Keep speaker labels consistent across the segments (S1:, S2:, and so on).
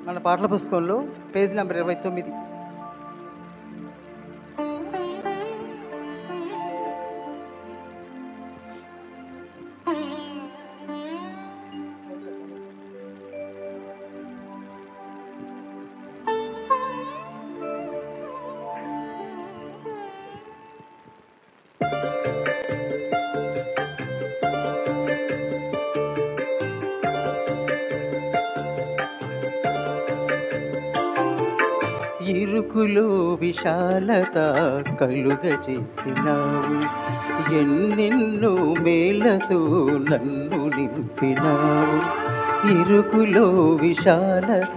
S1: మన పాటల పుస్తకంలో పేజీ నంబర్ 29. ఇరుకులో విశాలత కలుగజేసినావు, ఎన్నెన్నో మేలతో నన్ను నింపినావు. ఇరుకులో విశాలత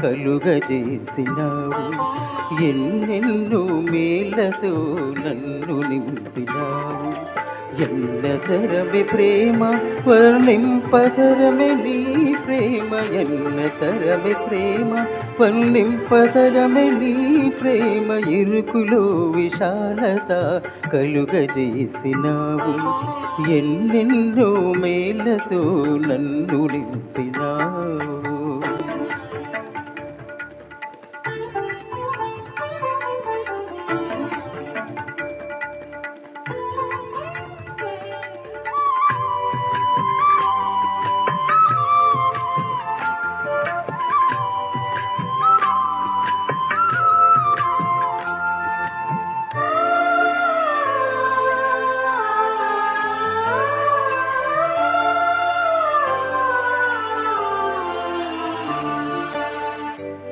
S1: కలుగజేసినావు, ఎన్నెన్నో మేలతో నన్ను నింపినావు. ఎన్నతరమే ప్రేమ వర్ణింపతరమే నీ ప్రేమ, ఎన్నతరమే ప్రేమ వర్ణింపతరమే నీ ప్రేమ. ఇరుకులో విశాలత కలుగజేసినావు, ఎన్నెన్నో మేలతో నన్ను నింపినావు.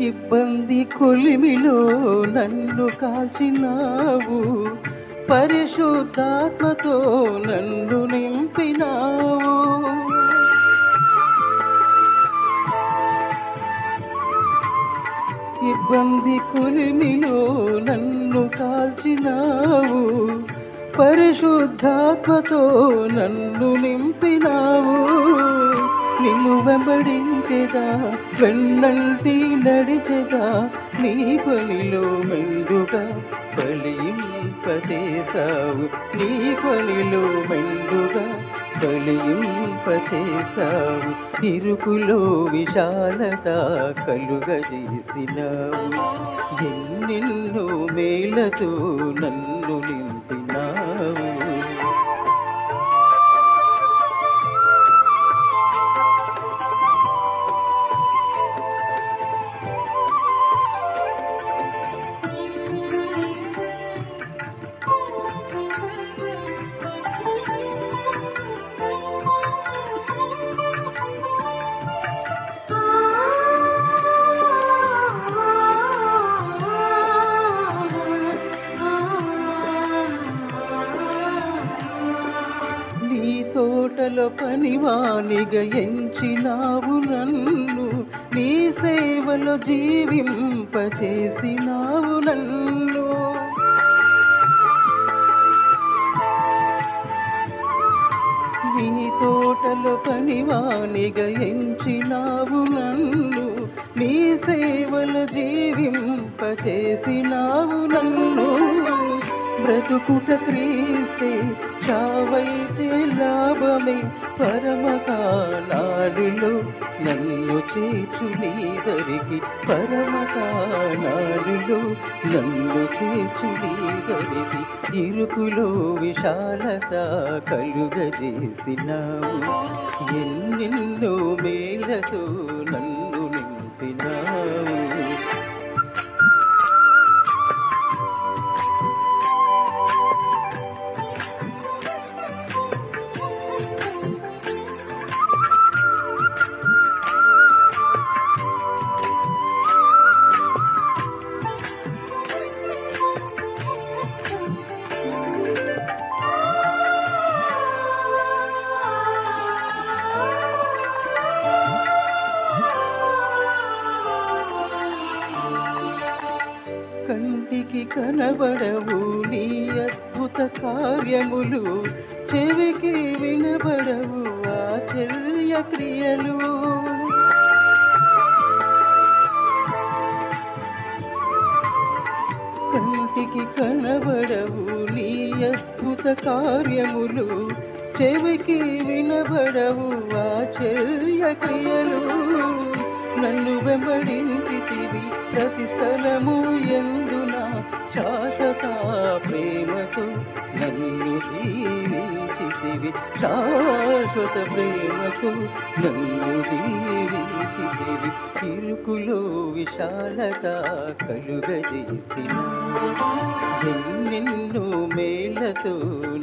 S1: ఇబ్బంది కొలిమిలో నన్ను కాల్చినావు, పరిశుద్ధాత్మతో నన్ను నింపినావు. ఇబ్బంది కొలిమిలో నన్ను కాల్చినావు, పరిశుద్ధాత్మతో నన్ను నింపినావు. నిన్ను వెంబడించేదా, వెన్నంటి నడిచెదా, నీ పనిలో మెండుగా ఫలింపచేసావు. నీ పనిలో మెండుగా ఫలింపచేసావు. ఇరుకులో విశాలత కలుగజేసినావు, ఎన్నెన్నో మేలతో నన్ను నింపినావు. తోటలో పనివానిగా ఎంచినావు నన్ను, నీ సేవలో జీవింపచేసినావు నన్ను. నీ తోటలో పనివానిగా ఎంచినావు నన్ను, నీ సేవలో జీవింపచేసినావు నన్ను. బ్రతుకుట క్రీస్తే, చావైతే లాభమే, పరమకానాడులో నన్ను చేర్చు నీదరికి, పరమకానాడులో నన్ను చేర్చు నీదరికి. ఇరుకులో విశాలత కలుగజేసినావు, ఎన్నెన్నో మేలతో నన్ను నింపినావు. కంటికి కనబడవు నీ అద్భుత కార్యములు, చెవికి వినబడవు ఆశ్చర్య క్రియలు. కంటికి కనబడవు నీ అద్భుత కార్యములు, చెవికి వినబడవు ఆశ్చర్య క్రియలు. నన్ను వెంబడించితివి ప్రతి స్థలము ఎందున శాశ్వత ప్రేమతో నన్ను దీవించితివి శాశ్వత ప్రేమతో నన్ను దీవించితివి ఇరుకులో విశాలత కలుగజేసినావు ఎన్నెన్నో మేళ్లతో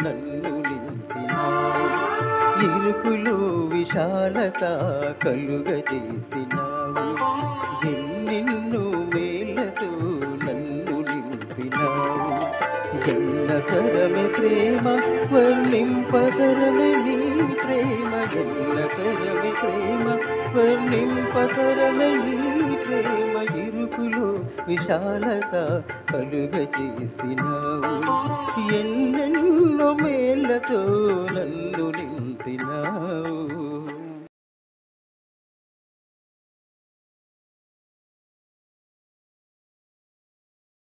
S1: నన్ను నింపినావు ఇరుకులో విశాలత కలుగజేసినావు ఎన్నెన్నో మేళ్లతో నన్ను నింపినావు ఎన్నతరమే ప్రేమ వర్ణింపతరమే నీ ప్రేమ ఎన్నతరమే ప్రేమ వర్ణింపతరమే నీ ప్రేమ ఇరుకులో విశాలత కలుగజేసినావు ఎన్నెన్నో మేళ్లతో నన్ను నింపినావు